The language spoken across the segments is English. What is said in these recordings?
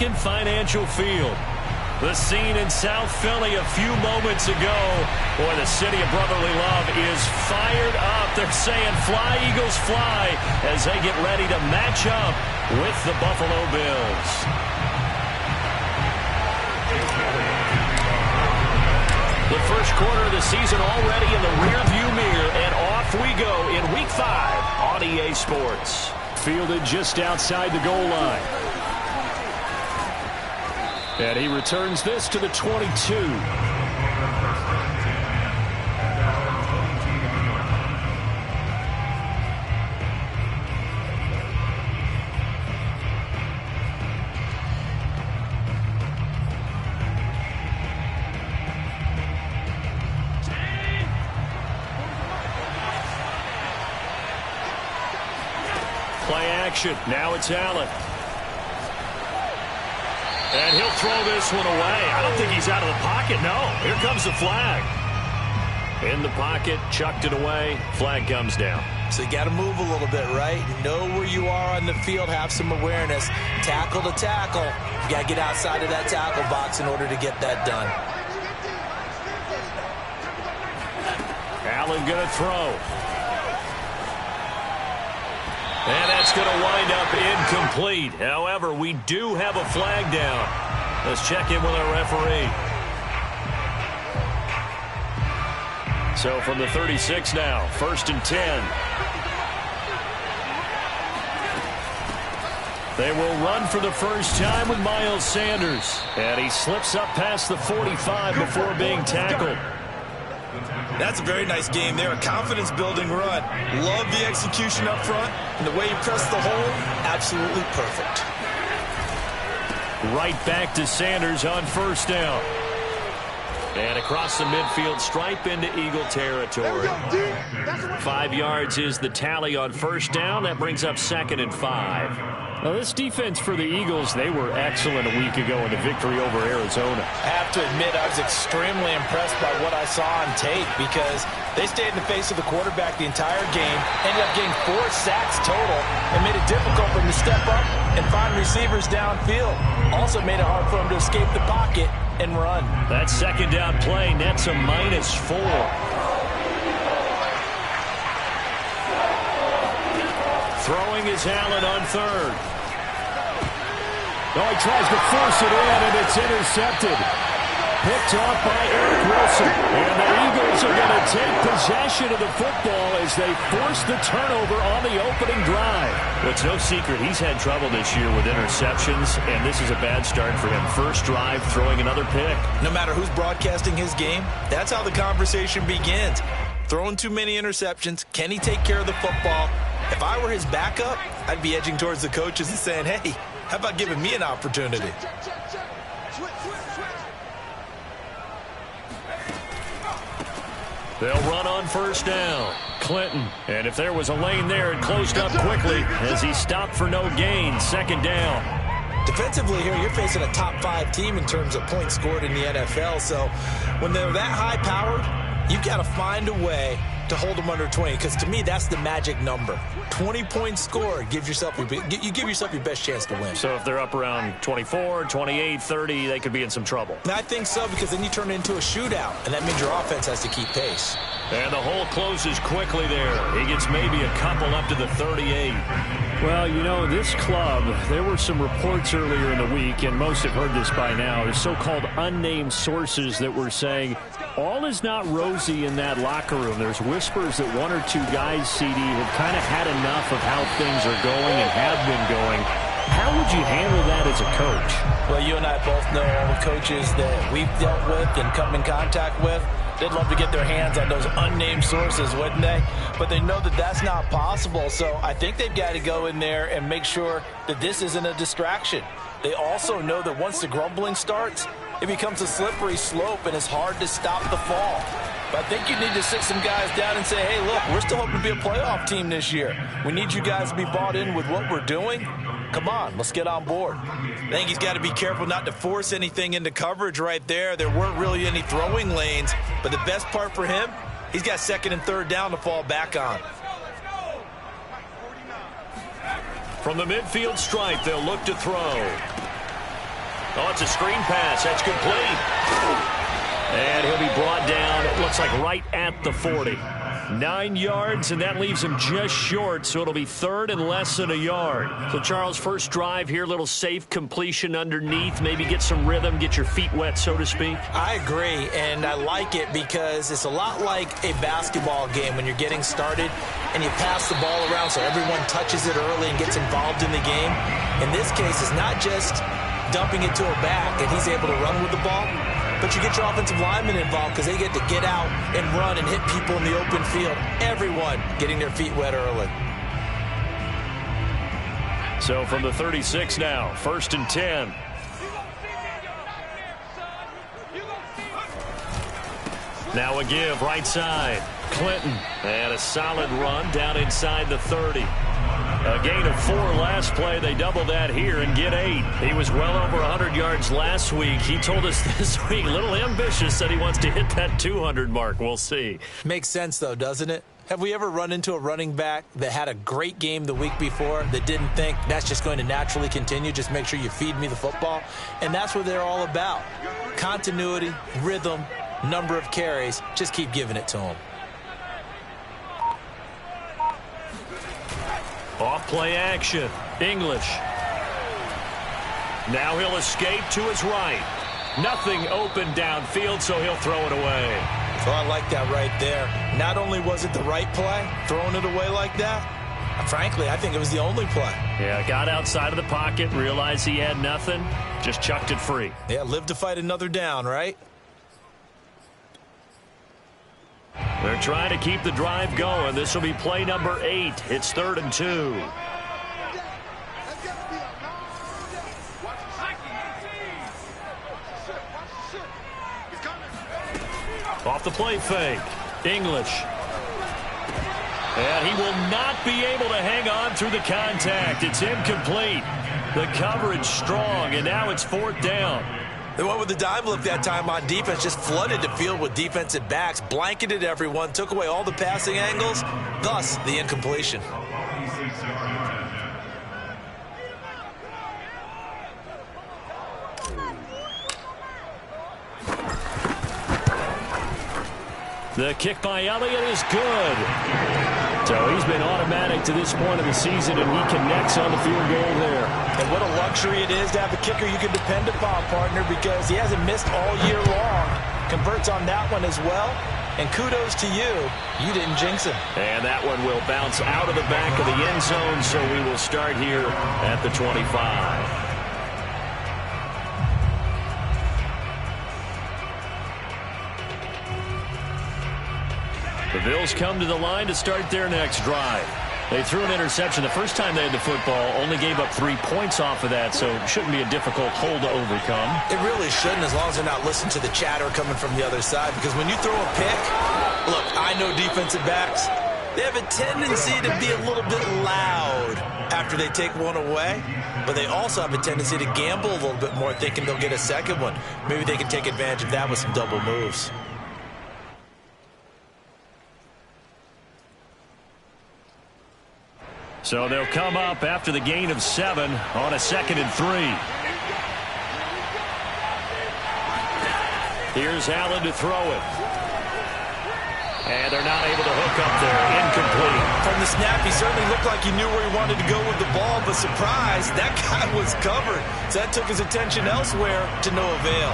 Lincoln Financial Field. The scene in South Philly a few moments ago. Boy, the city of brotherly love is fired up. They're saying fly, Eagles, fly, as they get ready to match up with the Buffalo Bills. The first quarter of the season already in the rearview mirror, and off we go in Week 5 on EA Sports. Fielded just outside the goal line. And he returns this to the 22. Play action. Now it's Allen. And he'll throw this one away. I don't think he's out of the pocket. No. Here comes the flag. In the pocket, chucked it away. Flag comes down. So you got to move a little bit, right? Know where you are on the field. Have some awareness. Tackle to tackle. You got to get outside of that tackle box in order to get that done. Allen going to throw. And that's going to wind up incomplete. However, we do have a flag down. Let's check in with our referee. So from the 36 now, 1st and 10. They will run for the first time with Miles Sanders. And he slips up past the 45 before being tackled. That's a very nice game there. A confidence-building run. Love the execution up front. And the way you press the hole, absolutely perfect. Right back to Sanders on first down. And across the midfield stripe into Eagle territory. 5 yards is the tally on first down. That brings up 2nd and 5. Now, this defense for the Eagles, they were excellent a week ago in the victory over Arizona. I have to admit, I was extremely impressed by what I saw on tape because they stayed in the face of the quarterback the entire game, ended up getting 4 sacks total, and made it difficult for him to step up and find receivers downfield. Also made it hard for him to escape the pocket and run. That second down play nets a -4. Throwing is Allen on 3rd. Oh, he tries to force it in, and it's intercepted. Picked off by Eric Wilson. And the Eagles are going to take possession of the football as they force the turnover on the opening drive. Well, it's no secret he's had trouble this year with interceptions, and this is a bad start for him. First drive, throwing another pick. No matter who's broadcasting his game, that's how the conversation begins. Throwing too many interceptions. Can he take care of the football? If I were his backup, I'd be edging towards the coaches and saying, hey, how about giving me an opportunity? They'll run on first down. Clinton. And if there was a lane there, it closed up quickly as he stopped for no gain. 2nd down. Defensively here, you're facing a top 5 team in terms of points scored in the NFL. So when they're that high-powered, you've got to find a way to hold them under 20, because to me that's the magic number. 20 points scored, you give yourself your best chance to win. So if they're up around 24, 28, 30, they could be in some trouble. And I think so, because then you turn it into a shootout, and that means your offense has to keep pace. And the hole closes quickly there. He gets maybe a couple up to the 38. Well, you know, this club, there were some reports earlier in the week, and most have heard this by now, there's so-called unnamed sources that were saying all is not rosy in that locker room. There's whispers that 1 or 2 guys, CD, have kind of had enough of how things are going and have been going. How would you handle that as a coach? Well, you and I both know all the coaches that we've dealt with and come in contact with. They'd love to get their hands on those unnamed sources, wouldn't they? But they know that that's not possible, so I think they've got to go in there and make sure that this isn't a distraction. They also know that once the grumbling starts, it becomes a slippery slope and it's hard to stop the fall. But I think you need to sit some guys down and say, hey, look, we're still hoping to be a playoff team this year. We need you guys to be bought in with what we're doing. Come on, let's get on board. I think he's got to be careful not to force anything into coverage right there. There weren't really any throwing lanes, but the best part for him, he's got 2nd and 3rd down to fall back on. From the midfield stripe, they'll look to throw. it's a screen pass. That's complete. And he'll be brought down, it looks like right at the 40. 9 yards, and that leaves him just short, so it'll be third and less than a yard. So, Charles, first drive here, little safe completion underneath, maybe get some rhythm, get your feet wet, so to speak. I agree, and I like it because it's a lot like a basketball game when you're getting started and you pass the ball around so everyone touches it early and gets involved in the game. In this case, it's not just dumping it to a back and he's able to run with the ball, but you get your offensive linemen involved because they get to get out and run and hit people in the open field. Everyone getting their feet wet early. So from the 36 now, 1st and 10. Now a give, right side. Clinton, and a solid run down inside the 30. A gain of 4 last play. They double that here and get 8. He was well over 100 yards last week. He told us this week, a little ambitious, said he wants to hit that 200 mark. We'll see. Makes sense, though, doesn't it? Have we ever run into a running back that had a great game the week before that didn't think that's just going to naturally continue? Just make sure you feed me the football. And that's what they're all about. Continuity, rhythm, number of carries. Just keep giving it to them. Off play action. English. Now he'll escape to his right. Nothing open downfield, so he'll throw it away. So I like that right there. Not only was it the right play, throwing it away like that, frankly, I think it was the only play. Yeah, got outside of the pocket, realized he had nothing, just chucked it free. Yeah, live to fight another down, right? They're trying to keep the drive going. This will be play number 8. It's 3rd and 2. Off the play fake. English. And he will not be able to hang on through the contact. It's incomplete. The coverage strong, and now it's 4th down. They went with the dime look that time on defense, just flooded the field with defensive backs, blanketed everyone, took away all the passing angles, thus the incompletion. The kick by Elliott is good. So he's been automatic to this point of the season, and he connects on the field goal there. And what a luxury it is to have a kicker you can depend upon, partner, because he hasn't missed all year long. Converts on that one as well. And kudos to you. You didn't jinx him. And that one will bounce out of the back of the end zone, so we will start here at the 25. The Bills come to the line to start their next drive. They threw an interception the first time they had the football, only gave up 3 points off of that, so it shouldn't be a difficult hole to overcome. It really shouldn't, as long as they're not listening to the chatter coming from the other side, because when you throw a pick, look, I know defensive backs, they have a tendency to be a little bit loud after they take one away, but they also have a tendency to gamble a little bit more, thinking they'll get a second one. Maybe they can take advantage of that with some double moves. So they'll come up after the gain of 7 on a 2nd and 3. Here's Allen to throw it. And they're not able to hook up there. Incomplete. From the snap, he certainly looked like he knew where he wanted to go with the ball, but surprise, that guy was covered. So that took his attention elsewhere to no avail.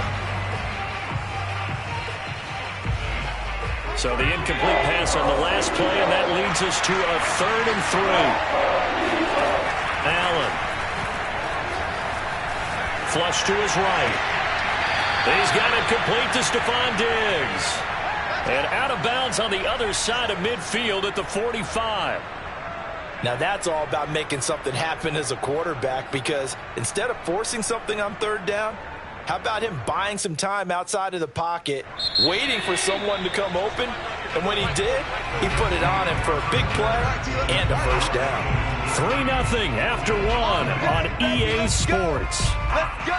So the incomplete pass on the last play, and that leads us to a 3rd and 3. Allen. Flush to his right. He's got it complete to Stephon Diggs. And out of bounds on the other side of midfield at the 45. Now that's all about making something happen as a quarterback, because instead of forcing something on 3rd down, how about him buying some time outside of the pocket, waiting for someone to come open, and when he did, he put it on him for a big play and a first down. 3-0 after 1 on EA Sports. Let's go!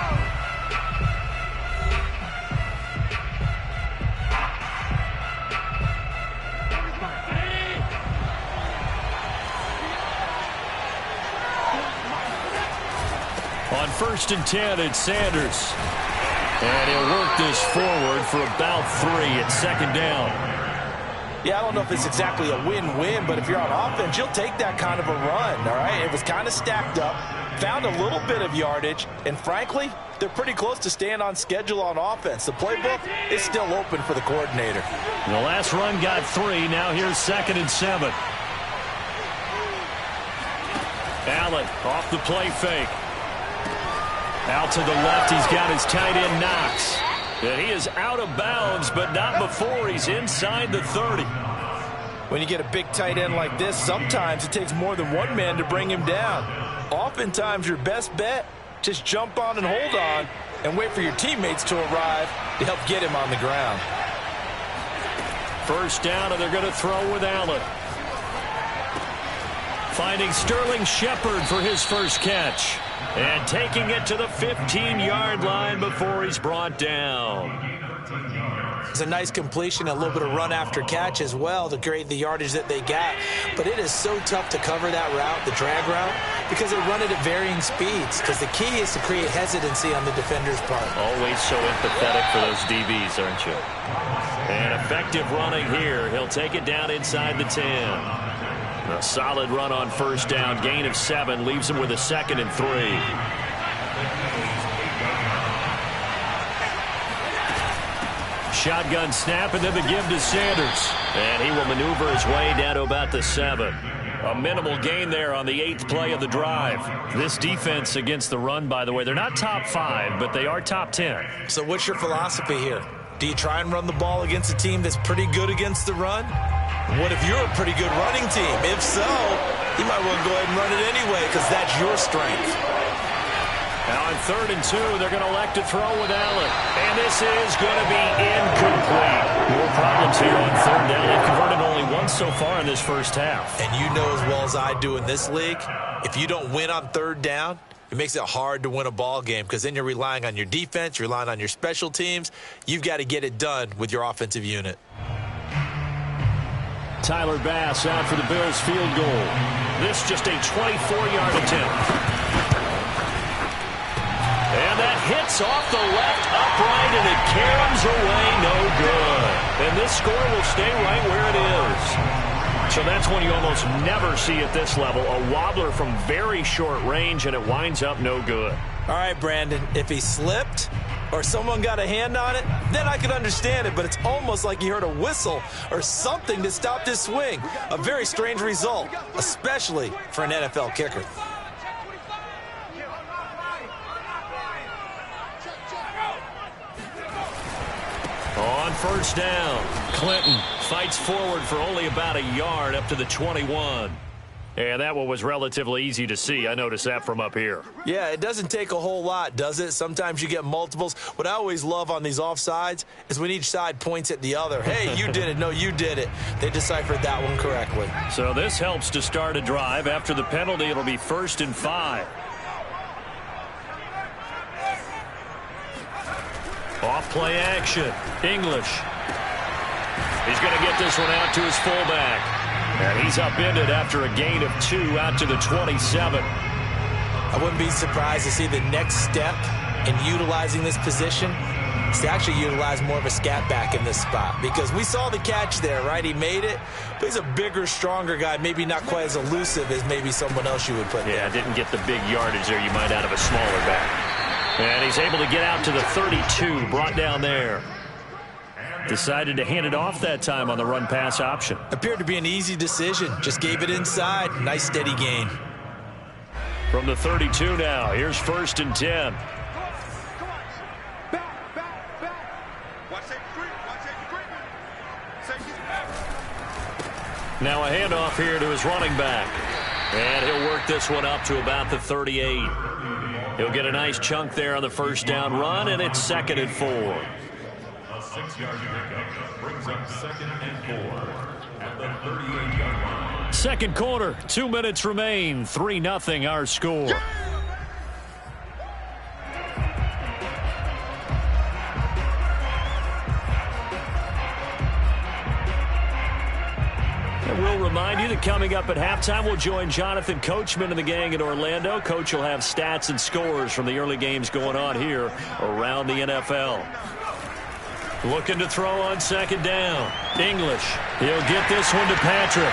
On 1st 1st and 10, it's Sanders. And he'll work this forward for about 3 at 2nd down. Yeah, I don't know if it's exactly a win-win, but if you're on offense, you'll take that kind of a run, all right? It was kind of stacked up, found a little bit of yardage, and frankly, they're pretty close to staying on schedule on offense. The playbook is still open for the coordinator. The last run got 3. Now here's 2nd and 7. Allen off the play fake. Out to the left, he's got his tight end Knox. And he is out of bounds, but not before he's inside the 30. When you get a big tight end like this, sometimes it takes more than one man to bring him down. Oftentimes, your best bet, just jump on and hold on and wait for your teammates to arrive to help get him on the ground. 1st down, and they're going to throw with Allen. Finding Sterling Shepard for his first catch. And taking it to the 15-yard line before he's brought down. It's a nice completion, a little bit of run after catch as well to create the yardage that they got. But it is so tough to cover that route, the drag route, because they run it at varying speeds. Because the key is to create hesitancy on the defender's part. Always so empathetic for those DBs, aren't you? And effective running here. He'll take it down inside the 10. A solid run on 1st down. Gain of 7 leaves him with a 2nd and 3. Shotgun snap, and then the give to Sanders. And he will maneuver his way down to about the 7. A minimal gain there on the 8th play of the drive. This defense against the run, by the way, they're not top 5, but they are top 10. So what's your philosophy here? Do you try and run the ball against a team that's pretty good against the run? What if you're a pretty good running team? If so, you might want to go ahead and run it anyway because that's your strength. Now on 3rd and 2, they're going to elect to throw with Allen. And this is going to be incomplete. More problems here on 3rd down. They've converted only once so far in this first half. And you know as well as I do in this league, if you don't win on 3rd down, it makes it hard to win a ball game because then you're relying on your defense, you're relying on your special teams. You've got to get it done with your offensive unit. Tyler Bass out for the Bills field goal. This just a 24-yard attempt. And that hits off the left upright, and it caroms away, no good. And this score will stay right where it is. So that's one you almost never see at this level. A wobbler from very short range, and it winds up no good. All right, Brandon, if he slipped or someone got a hand on it, then I could understand it, but it's almost like he heard a whistle or something to stop this swing. A very strange result, especially for an NFL kicker. On 1st down, Clinton fights forward for only about a yard up to the 21. And that one was relatively easy to see. I noticed that from up here. Yeah, it doesn't take a whole lot, does it? Sometimes you get multiples. What I always love on these offsides is when each side points at the other. Hey, you did it. No, you did it. They deciphered that one correctly. So this helps to start a drive. After the penalty, it'll be 1st and 5. Off play action. English. He's going to get this one out to his fullback. And he's upended after a gain of 2 out to the 27. I wouldn't be surprised to see the next step in utilizing this position is to actually utilize more of a scat back in this spot. Because we saw the catch there, right? He made it. But he's a bigger, stronger guy. Maybe not quite as elusive as maybe someone else you would put there. Yeah, didn't get the big yardage there you might out of a smaller back. And he's able to get out to the 32, brought down there. Decided to hand it off that time on the run-pass option. Appeared to be an easy decision. Just gave it inside. Nice, steady gain. From the 32 now, here's 1st and 10. Now a handoff here to his running back. And he'll work this one up to about the 38. He'll get a nice chunk there on the 1st down run, and it's 2nd and 4. A 6-yard pickup brings up 2nd and 4 at the 38-yard line. Second quarter, 2 minutes remain. 3-0 our score. And we'll remind you that coming up at halftime, we'll join Jonathan Coachman and the gang in Orlando. Coach will have stats and scores from the early games going on here around the NFL. Looking to throw on second down. English. He'll get this one to Patrick.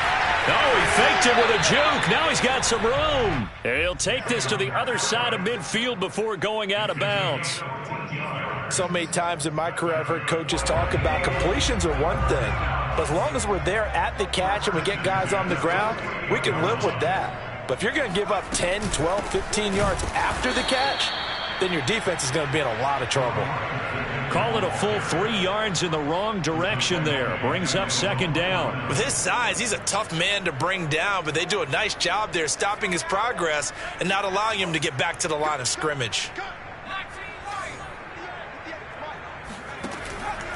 Oh, he faked it with a juke. Now he's got some room. He'll take this to the other side of midfield before going out of bounds. So many times in my career I've heard coaches talk about completions are one thing. But as long as we're there at the catch and we get guys on the ground, we can live with that. But if you're going to give up 10, 12, 15 yards after the catch, then your defense is going to be in a lot of trouble. Call it a full 3 yards in the wrong direction there. Brings up second down. With his size, he's a tough man to bring down, but they do a nice job there stopping his progress and not allowing him to get back to the line of scrimmage.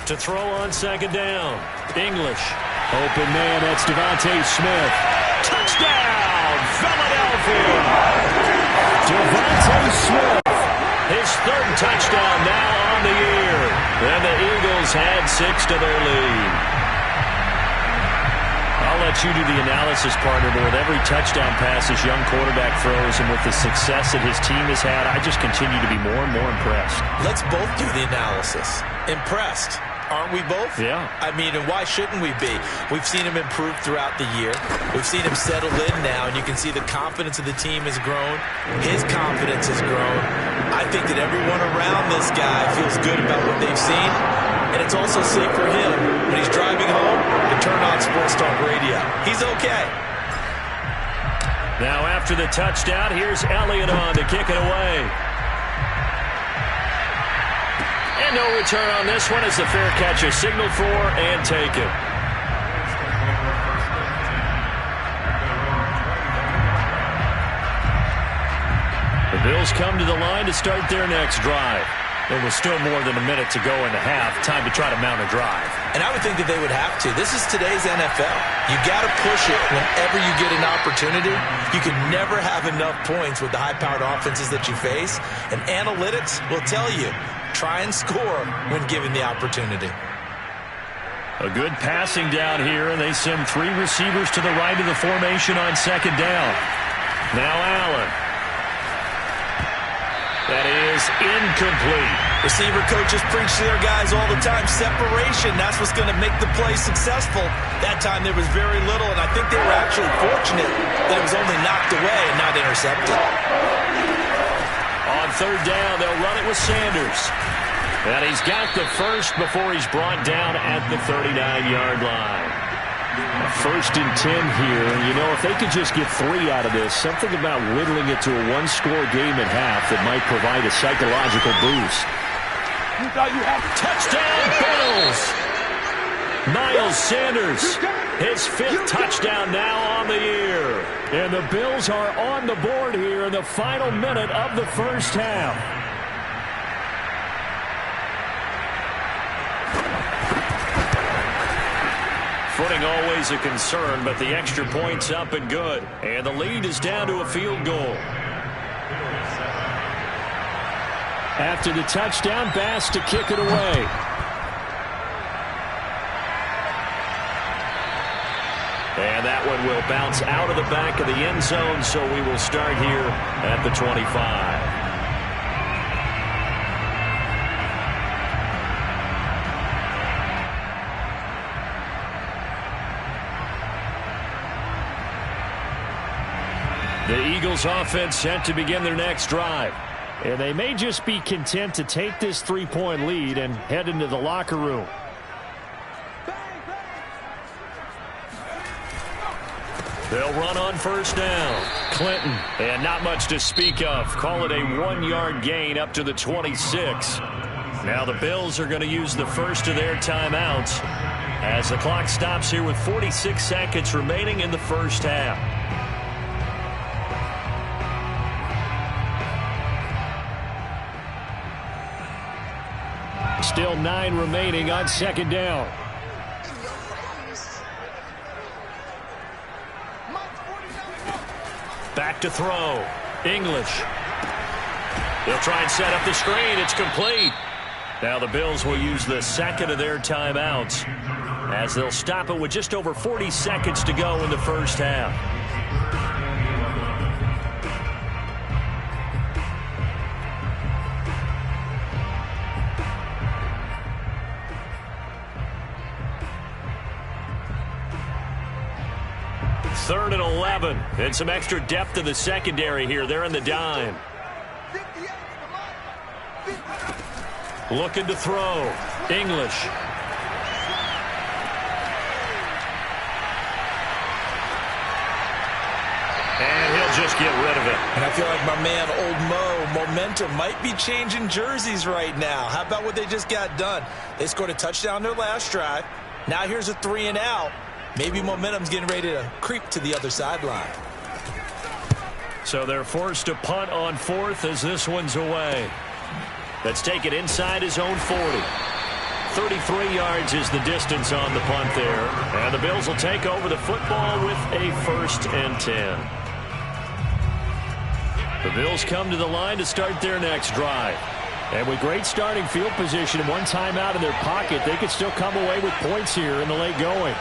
To throw on second down. English. Open man, that's Devontae Smith. Touchdown, Philadelphia! Devontae Smith. His third touchdown now on the year. And the Eagles had 6 to their lead. I'll let you do the analysis, partner, but with every touchdown pass this young quarterback throws and with the success that his team has had, I just continue to be more and more impressed. Let's both do the analysis. Impressed. Aren't we both? Yeah. I mean, and why shouldn't we be? We've seen him improve throughout the year. We've seen him settle in now, and you can see the confidence of the team has grown. His confidence has grown. I think that everyone around this guy feels good about what they've seen, and it's also safe for him when he's driving home to turn on Sports Talk Radio. He's okay. Now after the touchdown, here's Elliott on to kick it away. And no return on this one as the fair catch is signaled for and taken. The Bills come to the line to start their next drive. There was still more than a minute to go in the half. Time to try to mount a drive. And I would think that they would have to. This is today's NFL. You got to push it whenever you get an opportunity. You can never have enough points with the high-powered offenses that you face. And analytics will tell you, try and score when given the opportunity. A good passing down here, and they send 3 receivers to the right of the formation on second down. Now Allen. That is incomplete. Receiver coaches preach to their guys all the time. Separation, that's what's going to make the play successful. That time there was very little, and I think they were actually fortunate that it was only knocked away and not intercepted. On third down, they'll run it with Sanders. And he's got the first before he's brought down at the 39-yard line. First and 10 here. You know, if they could just get 3 out of this, something about whittling it to a one-score game at half that might provide a psychological boost. Touchdown, Bills! Miles Sanders, his 5th touchdown now on the year. And the Bills are on the board here in the final minute of the first half. Footing always a concern, but the extra point's up and good. And the lead is down to a field goal. After the touchdown, Bass to kick it away. And that one will bounce out of the back of the end zone, so we will start here at the 25. The Eagles offense set to begin their next drive. And they may just be content to take this 3-point lead and head into the locker room. They'll run on first down. Clinton, and not much to speak of. Call it a 1-yard gain up to the 26. Now the Bills are going to use the first of their timeouts as the clock stops here with 46 seconds remaining in the first half. Still 9 remaining on second down. Back to throw. English. They'll try and set up the screen. It's complete. Now the Bills will use the second of their timeouts as they'll stop it with just over 40 seconds to go in the first half. Third and 11, and some extra depth in the secondary here. They're in the dime. Looking to throw. English. And he'll just get rid of it. And I feel like my man, Old Mo, momentum might be changing jerseys right now. How about what they just got done? They scored a touchdown their last drive. Now here's a 3 and out. Maybe momentum's getting ready to creep to the other sideline. So they're forced to punt on fourth as this one's away. Let's take it inside his own 40. 33 yards is the distance on the punt there. And the Bills will take over the football with a 1st and 10. The Bills come to the line to start their next drive. And with great starting field position and one timeout in their pocket, they could still come away with points here in the late going.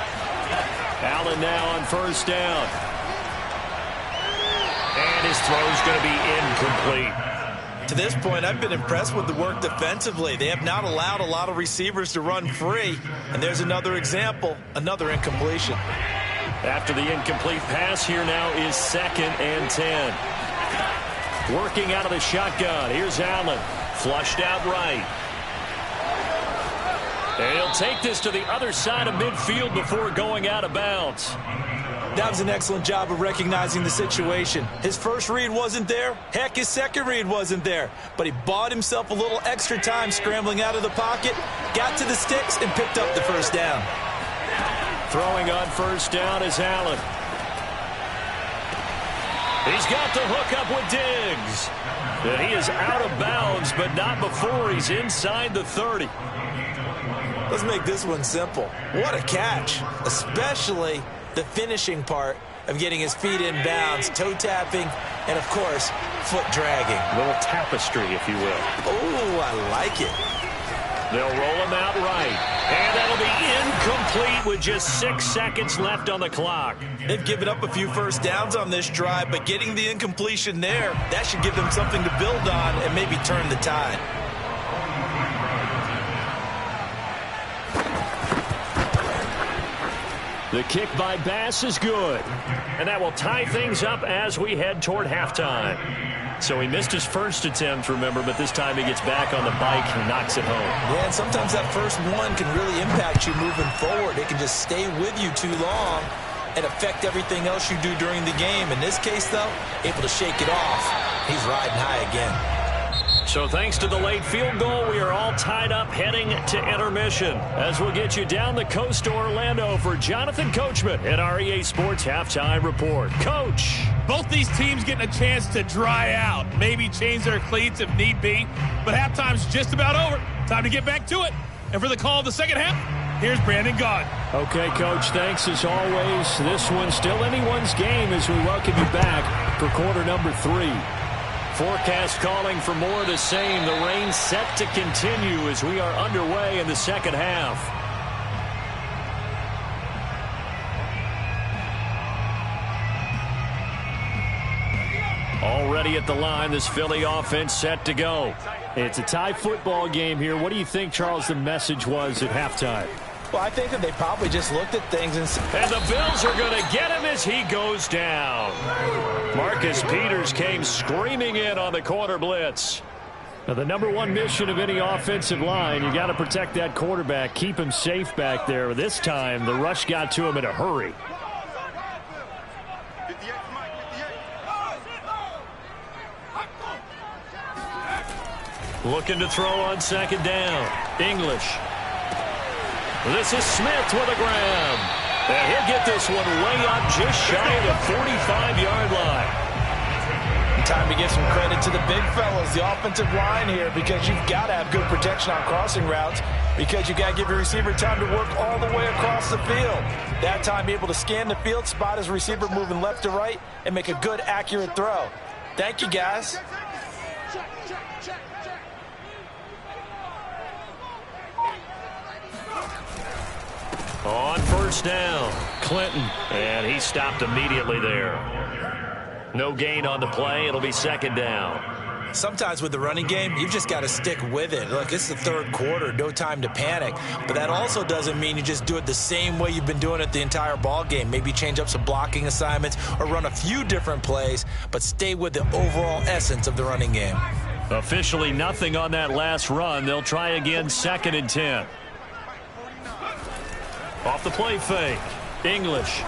Allen now on 1st down. And his throw's going to be incomplete. To this point, I've been impressed with the work defensively. They have not allowed a lot of receivers to run free. And there's another example, another incompletion. After the incomplete pass, here now is 2nd and 10. Working out of the shotgun. Here's Allen. Flushed out right. And he'll take this to the other side of midfield before going out of bounds. That was an excellent job of recognizing the situation. His first read wasn't there. Heck, his second read wasn't there. But he bought himself a little extra time scrambling out of the pocket, got to the sticks, and picked up the 1st down. Throwing on 1st down is Allen. He's got the hook up with Diggs. And he is out of bounds, but not before he's inside the 30. Let's make this one simple. What a catch, especially the finishing part of getting his feet in bounds, toe tapping, and, of course, foot dragging. A little tapestry, if you will. Oh, I like it. They'll roll him out right. And that'll be incomplete with just 6 seconds left on the clock. They've given up a few 1st downs on this drive, but getting the incompletion there, that should give them something to build on and maybe turn the tide. The kick by Bass is good. And that will tie things up as we head toward halftime. So he missed his first attempt, remember, but this time he gets back on the bike and knocks it home. Yeah, and sometimes that first one can really impact you moving forward. It can just stay with you too long and affect everything else you do during the game. In this case, though, able to shake it off. He's riding high again. So thanks to the late field goal, we are all tied up heading to intermission as we'll get you down the coast to Orlando for Jonathan Coachman at our EA Sports Halftime Report. Coach. Both these teams getting a chance to dry out, maybe change their cleats if need be, but halftime's just about over. Time to get back to it. And for the call of the second half, here's Brandon Gaud. Okay, Coach, thanks as always. This one's still anyone's game as we welcome you back for quarter number 3. Forecast calling for more of the same. The rain set to continue as we are underway in the second half. Already at the line, this Philly offense set to go. It's a tie football game here. What do you think, Charles, the message was at halftime? Well, I think that they probably just looked at things and the Bills are going to get him as he goes down. Marcus Peters came screaming in on the corner blitz. Now, the number one mission of any offensive line, you got to protect that quarterback, keep him safe back there. This time, the rush got to him in a hurry. Looking to throw on 2nd down. English. This is Smith with a grab. And he'll get this one way up just shy of the 45-yard line. Time to give some credit to the big fellas, the offensive line here, because you've got to have good protection on crossing routes, because you got to give your receiver time to work all the way across the field. That time able to scan the field, spot his receiver moving left to right, and make a good, accurate throw. Thank you, guys. On first down, Clinton. And he stopped immediately there. No gain on the play. It'll be second down. Sometimes with the running game, you've just got to stick with it. Look, it's the third quarter, no time to panic. But that also doesn't mean you just do it the same way you've been doing it the entire ball game. Maybe change up some blocking assignments or run a few different plays, but stay with the overall essence of the running game. Officially nothing on that last run. They'll try again, 2nd and 10. Off the play fake. English.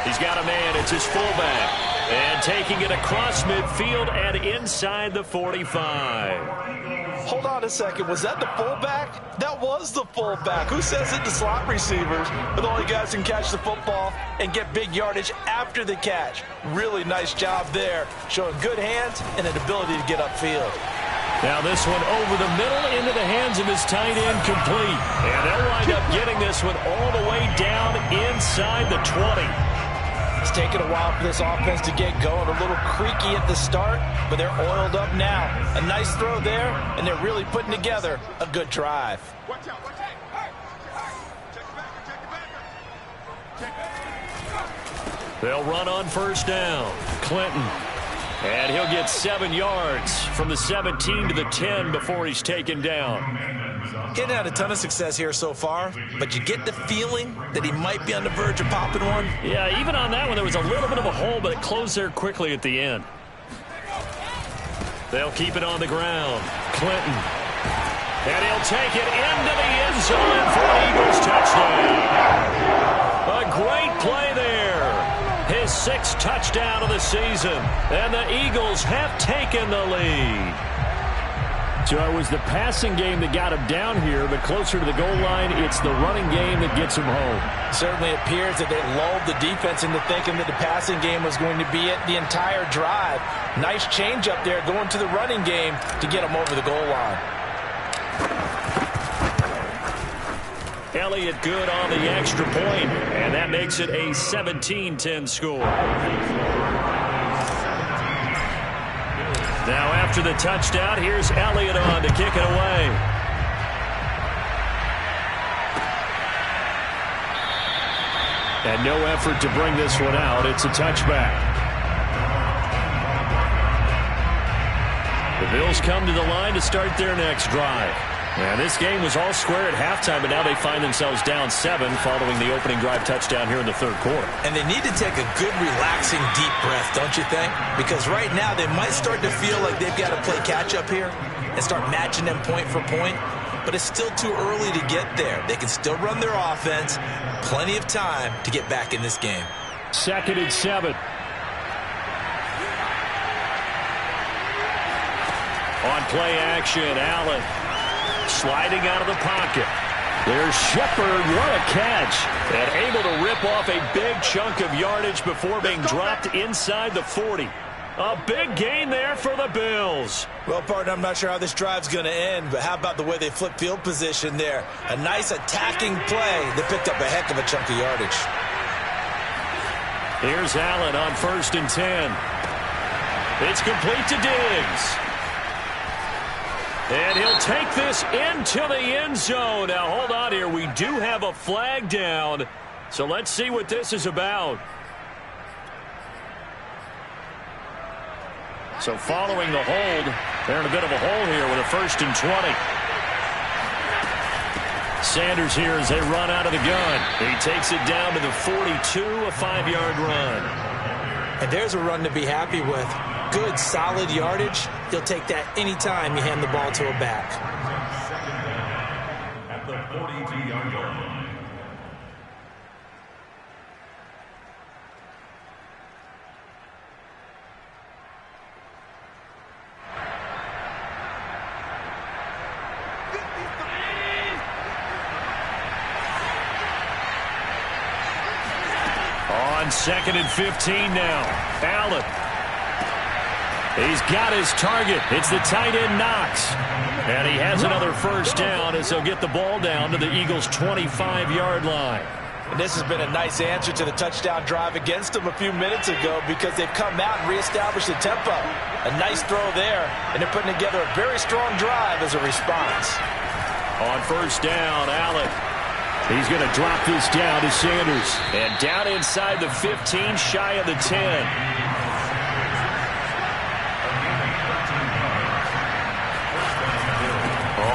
He's got a man. It's his fullback. And taking it across midfield and inside the 45. Hold on a second. Was that the fullback? That was the fullback. Who says it to slot receivers? But the only guys who can catch the football and get big yardage after the catch. Really nice job there. Showing good hands and an ability to get upfield. Now this one over the middle into the hands of his tight end, complete. And they'll wind up getting this one all the way down inside the 20. It's taken a while for this offense to get going. A little creaky at the start, but they're oiled up now. A nice throw there, and they're really putting together a good drive. They'll run on first down. Clinton. And he'll get 7 yards from the 17 to the 10 before he's taken down. Getting had a ton of success here so far, but you get the feeling that he might be on the verge of popping one. Yeah, even on that one, there was a little bit of a hole, but it closed there quickly at the end. They'll keep it on the ground. Clinton. And he'll take it into the end zone for an Eagles touchdown. A great play there. His 6th touchdown of the season. And the Eagles have taken the lead. So it was the passing game that got him down here, but closer to the goal line, it's the running game that gets him home. Certainly appears that they lulled the defense into thinking that the passing game was going to be it the entire drive. Nice change up there going to the running game to get him over the goal line. Elliott good on the extra point, and that makes it a 17-10 score. Now after the touchdown, here's Elliott on to kick it away. And no effort to bring this one out. It's a touchback. The Bills come to the line to start their next drive. And this game was all square at halftime, but now they find themselves down 7 following the opening drive touchdown here in the third quarter. And they need to take a good, relaxing, deep breath, don't you think? Because right now they might start to feel like they've got to play catch-up here and start matching them point for point. But it's still too early to get there. They can still run their offense. Plenty of time to get back in this game. 2nd and 7. On play action, Allen. Sliding out of the pocket. There's Shepard. What a catch. And able to rip off a big chunk of yardage before being dropped inside the 40. A big gain there for the Bills. Well, partner, I'm not sure how this drive's going to end, but how about the way they flip field position there? A nice attacking play that picked up a heck of a chunk of yardage. Here's Allen on 1st and 10. It's complete to Diggs. And he'll take this into the end zone. Now, hold on here. We do have a flag down. So let's see what this is about. So following the hold, they're in a bit of a hole here with a 1st and 20. Sanders here as they run out of the gun. He takes it down to the 42, a 5-yard run. And there's a run to be happy with. Good, solid yardage. He'll take that anytime you hand the ball to a back. At the 42-yard line. On 2nd and 15 now. Allen. He's got his target. It's the tight end, Knox. And he has another 1st down as he'll get the ball down to the Eagles' 25-yard line. And this has been a nice answer to the touchdown drive against them a few minutes ago because they've come out and reestablished the tempo. A nice throw there, and they're putting together a very strong drive as a response. On 1st down, Allen. He's going to drop this down to Sanders. And down inside the 15, shy of the 10.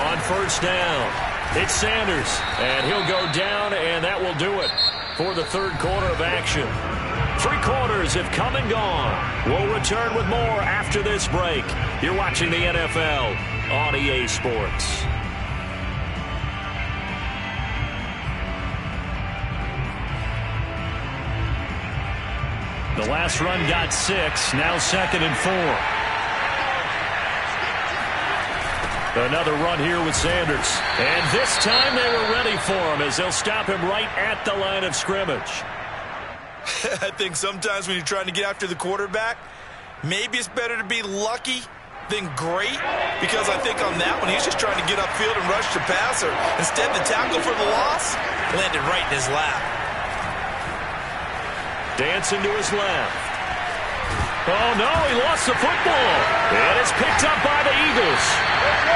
On first down, it's Sanders. And he'll go down, and that will do it for the third quarter of action. 3 quarters have come and gone. We'll return with more after this break. You're watching the NFL on EA Sports. The last run got 6, now 2nd and 4. Another run here with Sanders. And this time they were ready for him as they'll stop him right at the line of scrimmage. I think sometimes when you're trying to get after the quarterback, maybe it's better to be lucky than great, because I think on that one he's just trying to get upfield and rush the passer. Instead, the tackle for the loss landed right in his lap. Dancing to his left. Oh, no, he lost the football. And it's picked up by the Eagles.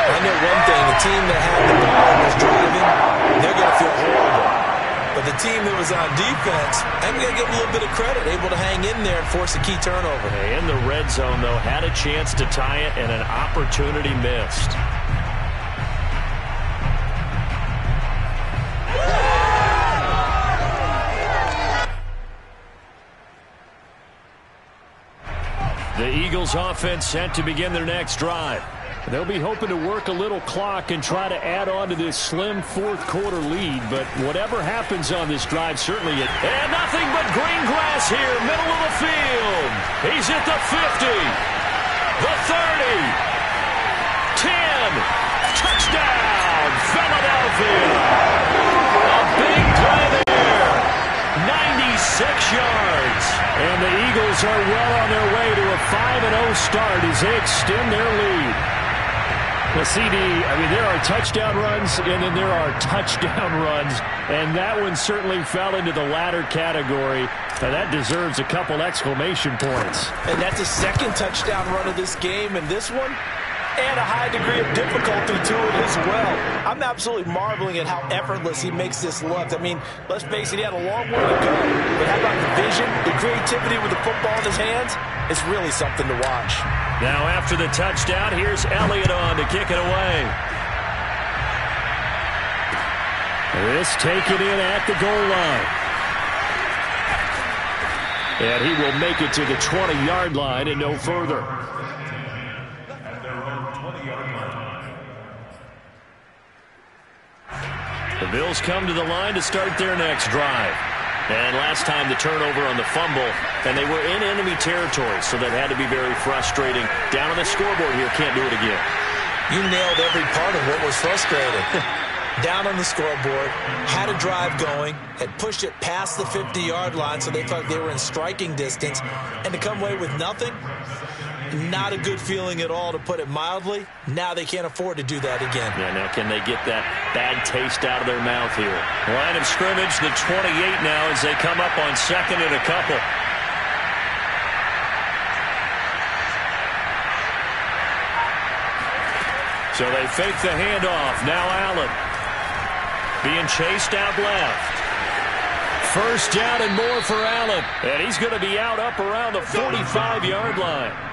I know one thing, the team that had the ball and was driving, they're going to feel horrible. But the team that was on defense, I'm going to give them a little bit of credit, able to hang in there and force a key turnover. In the red zone, though, had a chance to tie it and an opportunity missed. The Eagles offense set to begin their next drive. They'll be hoping to work a little clock and try to add on to this slim fourth quarter lead. But whatever happens on this drive, certainly it. And nothing but green grass here, middle of the field. He's at the 50, the 30, 10. Touchdown, Philadelphia. A big play there. 96 yards. And the Eagles are well on their way to a 5-0 start as they extend their lead. The CD, I mean, there are touchdown runs, and then there are touchdown runs, and that one certainly fell into the latter category. And that deserves a couple exclamation points. And that's a second touchdown run of this game, and this one, and a high degree of difficulty to it as well. I'm absolutely marveling at how effortless he makes this look. I mean, let's face it, he had a long way to go. But how about the vision, the creativity with the football in his hands? It's really something to watch. Now after the touchdown, here's Elliott on to kick it away. This taken in at the goal line. And he will make it to the 20-yard line and no further. The Bills come to the line to start their next drive. And last time the turnover on the fumble, and they were in enemy territory, so that had to be very frustrating. Down on the scoreboard here, can't do it again. You nailed every part of what was frustrating. Down on the scoreboard, had a drive going, had pushed it past the 50-yard line, so they thought they were in striking distance, and to come away with nothing, not a good feeling at all, to put it mildly. Now they can't afford to do that again. Yeah, now can they get that bad taste out of their mouth here? Line of scrimmage, the 28 now as they come up on 2nd and a couple. So they fake the handoff. Now Allen being chased out left. First down and more for Allen. And he's going to be out up around the 45-yard line.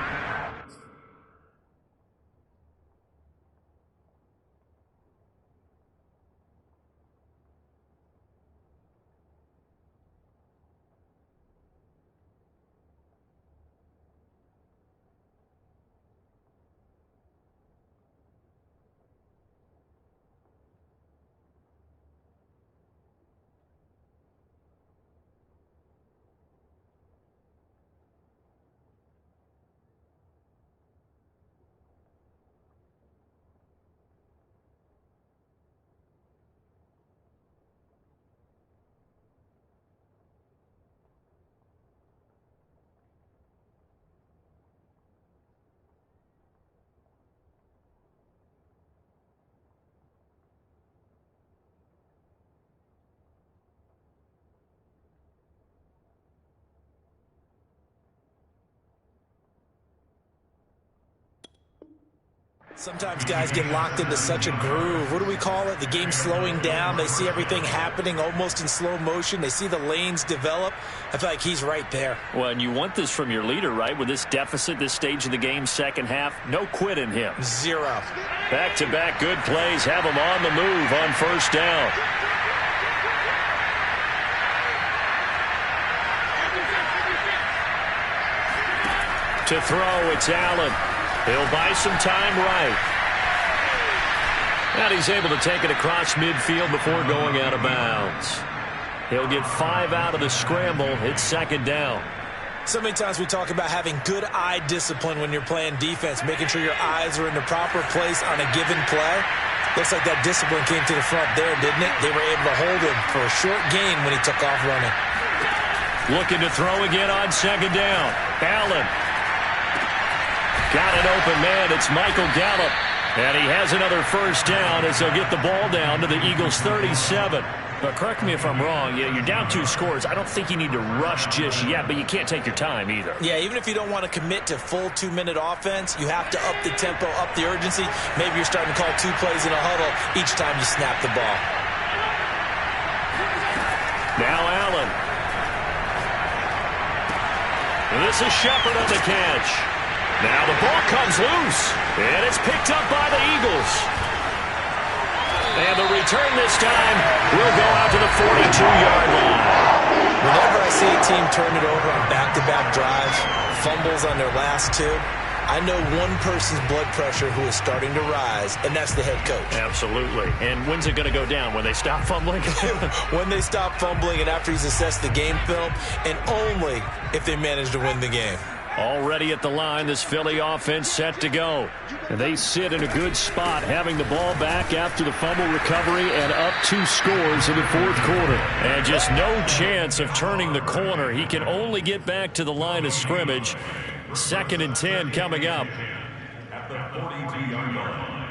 Sometimes guys get locked into such a groove. What do we call it? The game slowing down. They see everything happening almost in slow motion. They see the lanes develop. I feel like he's right there. Well, and you want this from your leader, right? With this deficit, this stage of the game, second half, no quit in him. Zero. Back-to-back good plays have him on the move on first down. To throw, it's Allen. He'll buy some time right. And he's able to take it across midfield before going out of bounds. He'll get 5 out of the scramble. It's second down. So many times we talk about having good eye discipline when you're playing defense, making sure your eyes are in the proper place on a given play. Looks like that discipline came to the front there, didn't it? They were able to hold him for a short gain when he took off running. Looking to throw again on second down. Allen. Got an open man. It's Michael Gallup. And he has another first down as they'll get the ball down to the Eagles' 37. But correct me if I'm wrong. You're down 2 scores. I don't think you need to rush just yet, but you can't take your time either. Yeah, even if you don't want to commit to full 2-minute offense, you have to up the tempo, up the urgency. Maybe you're starting to call 2 plays in a huddle each time you snap the ball. Now Allen. This is Shepard on the catch. Now the ball comes loose, and it's picked up by the Eagles. And the return this time will go out to the 42-yard line. Whenever I see a team turn it over on back-to-back drives, fumbles on their last 2, I know one person's blood pressure who is starting to rise, and that's the head coach. Absolutely. And when's it going to go down? When they stop fumbling? When they stop fumbling and after he's assessed the game film, and only if they manage to win the game. Already at the line, this Philly offense set to go. And they sit in a good spot, having the ball back after the fumble recovery and up 2 scores in the 4th quarter. And just no chance of turning the corner. He can only get back to the line of scrimmage. 2nd and 10 coming up. At the 42-yard line.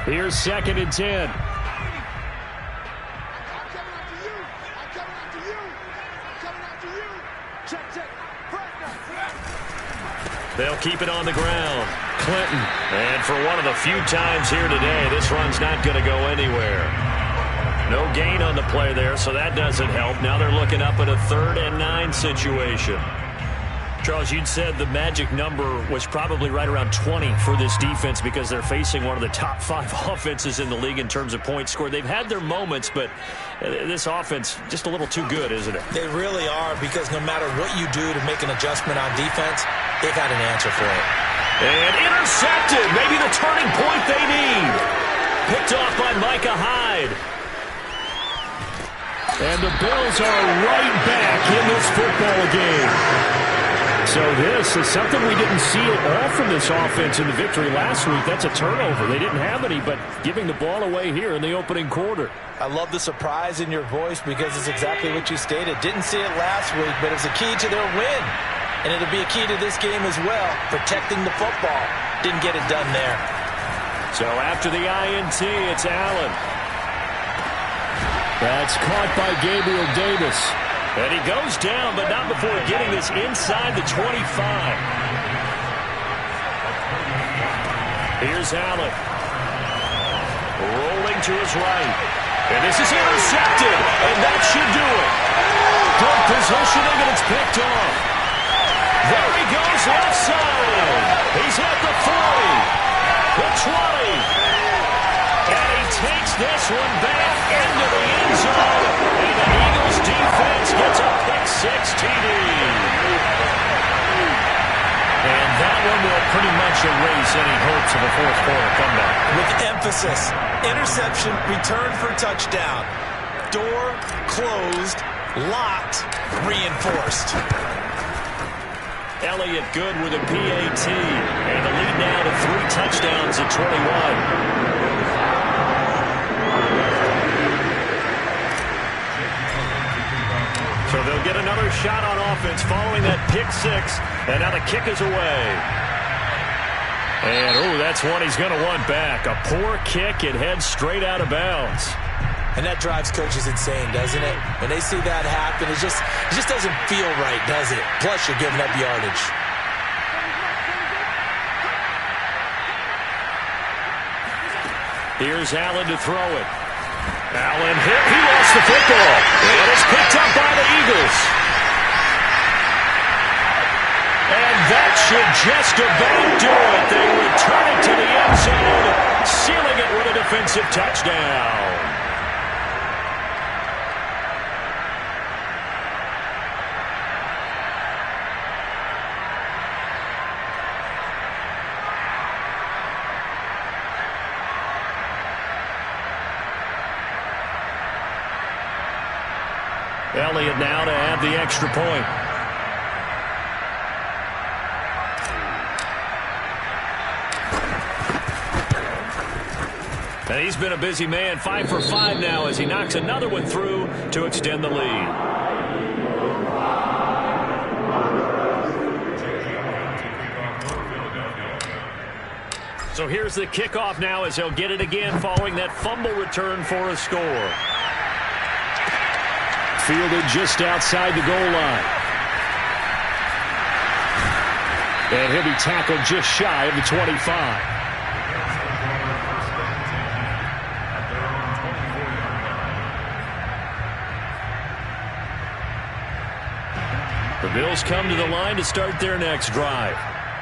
Here's 2nd and 10. They'll keep it on the ground. Clinton. And for one of the few times here today, this run's not going to go anywhere. No gain on the play there, so that doesn't help. Now they're looking up at a 3rd and 9 situation. Charles, you'd said the magic number was probably right around 20 for this defense because they're facing one of the top 5 offenses in the league in terms of points scored. They've had their moments, but this offense just a little too good, isn't it? They really are, because no matter what you do to make an adjustment on defense, they got an answer for it. And intercepted. Maybe the turning point they need. Picked off by Micah Hyde. And the Bills are right back in this football game. So this is something we didn't see at all from this offense in the victory last week. That's a turnover. They didn't have any, but giving the ball away here in the opening quarter. I love the surprise in your voice because it's exactly what you stated. Didn't see it last week, but it's a key to their win. And it'll be a key to this game as well, protecting the football. Didn't get it done there. So after the INT, it's Allen. That's caught by Gabriel Davis. And he goes down, but not before getting this inside the 25. Here's Allen. Rolling to his right. And this is intercepted. And that should do it. Good positioning, and it's picked off. There he goes left side. He's at the 40. The 20. And he takes this one back into the end zone. And the Eagles defense gets a pick-6 TD. And that one will pretty much erase any hopes of a 4th quarter comeback. With emphasis, interception, return for touchdown. Door closed, locked, reinforced. Elliott good with a PAT. And the lead now to 3 touchdowns at 21. So they'll get another shot on offense following that pick-6. And now the kick is away. And, that's one he's going to want back. A poor kick. It heads straight out of bounds. And that drives coaches insane, doesn't it? When they see that happen, it just doesn't feel right, does it? Plus, you're giving up yardage. Here's Allen to throw it. Allen hit. He lost the football. And it's picked up by the Eagles. And that should just about do it. They return it to the end zone, sealing it with a defensive touchdown. Elliott now to add the extra point. And he's been a busy man, 5 for 5 now as he knocks another one through to extend the lead. So here's the kickoff now as he'll get it again following that fumble return for a score. Fielded just outside the goal line. And he'll be tackled just shy of the 25. The Bills come to the line to start their next drive.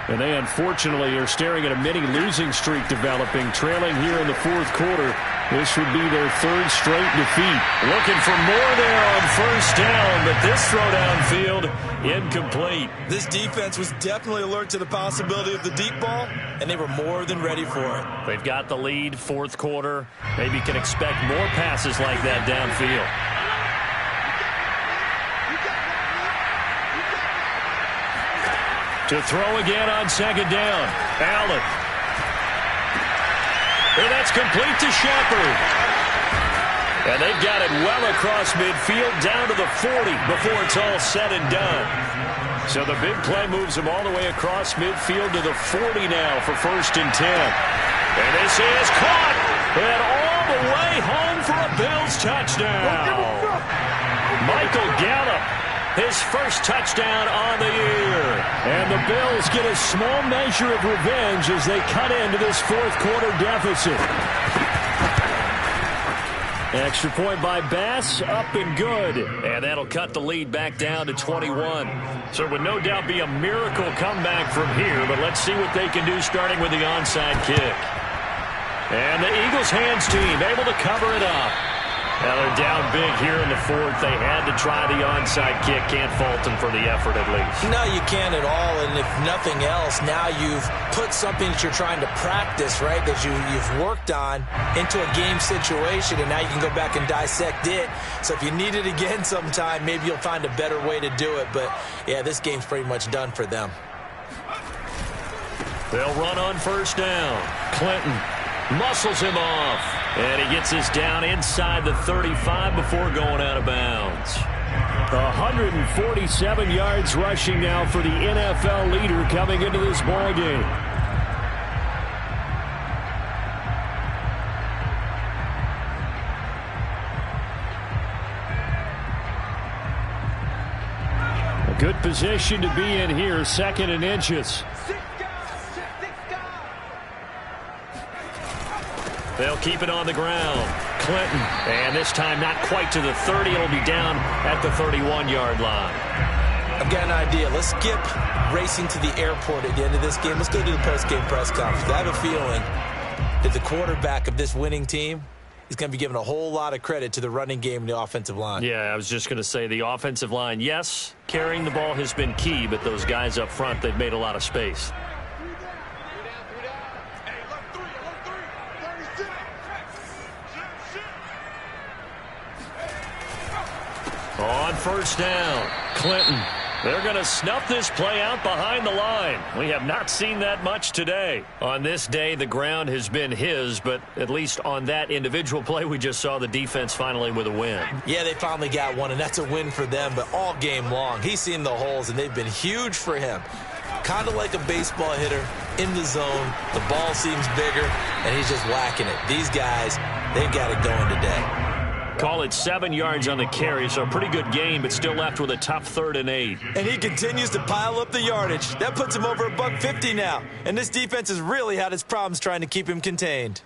And they unfortunately are staring at a mini losing streak developing, trailing here in the fourth quarter. This would be their third straight defeat. Looking for more there on first down, but this throw downfield incomplete. This defense was definitely alert to the possibility of the deep ball, and they were more than ready for it. They've got the lead, fourth quarter. Maybe can expect more passes like that downfield. To throw again on second down. Allen. And that's complete to Shepard. And they've got it well across midfield down to the 40 before it's all said and done. So the big play moves them all the way across midfield to the 40 now for 1st and 10. And this is caught. And all the way home for a Bills touchdown. Michael Gallup. His first touchdown on the year. And the Bills get a small measure of revenge as they cut into this fourth quarter deficit. Extra point by Bass, up and good. And that'll cut the lead back down to 21. So it would no doubt be a miracle comeback from here, but let's see what they can do starting with the onside kick. And the Eagles hands team able to cover it up. Now they're down big here in the fourth. They had to try the onside kick. Can't fault them for the effort at least. No, you can't at all. And if nothing else, now you've put something that you're trying to practice, right, that you've worked on into a game situation, and now you can go back and dissect it. So if you need it again sometime, maybe you'll find a better way to do it. But, yeah, this game's pretty much done for them. They'll run on first down. Clinton muscles him off. And he gets us down inside the 35 before going out of bounds. 147 yards rushing now for the NFL leader coming into this ball game. A good position to be in here, 2nd and inches. They'll keep it on the ground. Clinton. And this time not quite to the 30. It'll be down at the 31-yard line. I've got an idea. Let's skip racing to the airport at the end of this game. Let's go to the post-game press conference. I have a feeling that the quarterback of this winning team is going to be giving a whole lot of credit to the running game and the offensive line. Yeah, I was just going to say the offensive line, yes, carrying the ball has been key, but those guys up front, they've made a lot of space. On first down, Clinton. They're going to snuff this play out behind the line. We have not seen that much today. On this day, the ground has been his, but at least on that individual play, we just saw the defense finally with a win. Yeah, they finally got one, and that's a win for them, but all game long, he's seen the holes, and they've been huge for him. Kind of like a baseball hitter in the zone. The ball seems bigger, and he's just whacking it. These guys, they've got it going today. Call it 7 yards on the carry, so a pretty good gain, but still left with a tough 3rd and 8. And he continues to pile up the yardage. That puts him over $150 now. And this defense has really had its problems trying to keep him contained.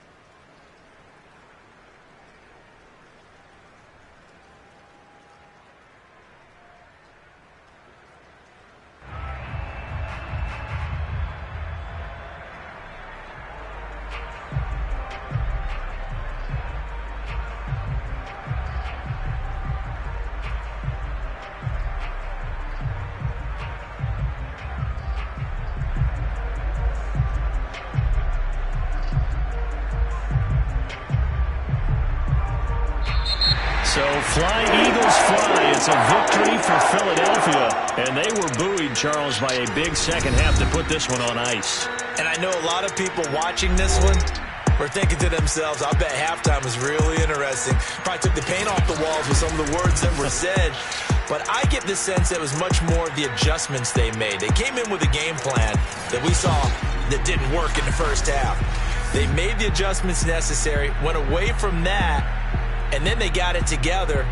So fly, Eagles fly. It's a victory for Philadelphia. And they were buoyed, Charles, by a big second half to put this one on ice. And I know a lot of people watching this one were thinking to themselves, I bet halftime was really interesting. Probably took the paint off the walls with some of the words that were said. But I get the sense that it was much more of the adjustments they made. They came in with a game plan that we saw that didn't work in the first half. They made the adjustments necessary, went away from that, and then they got it together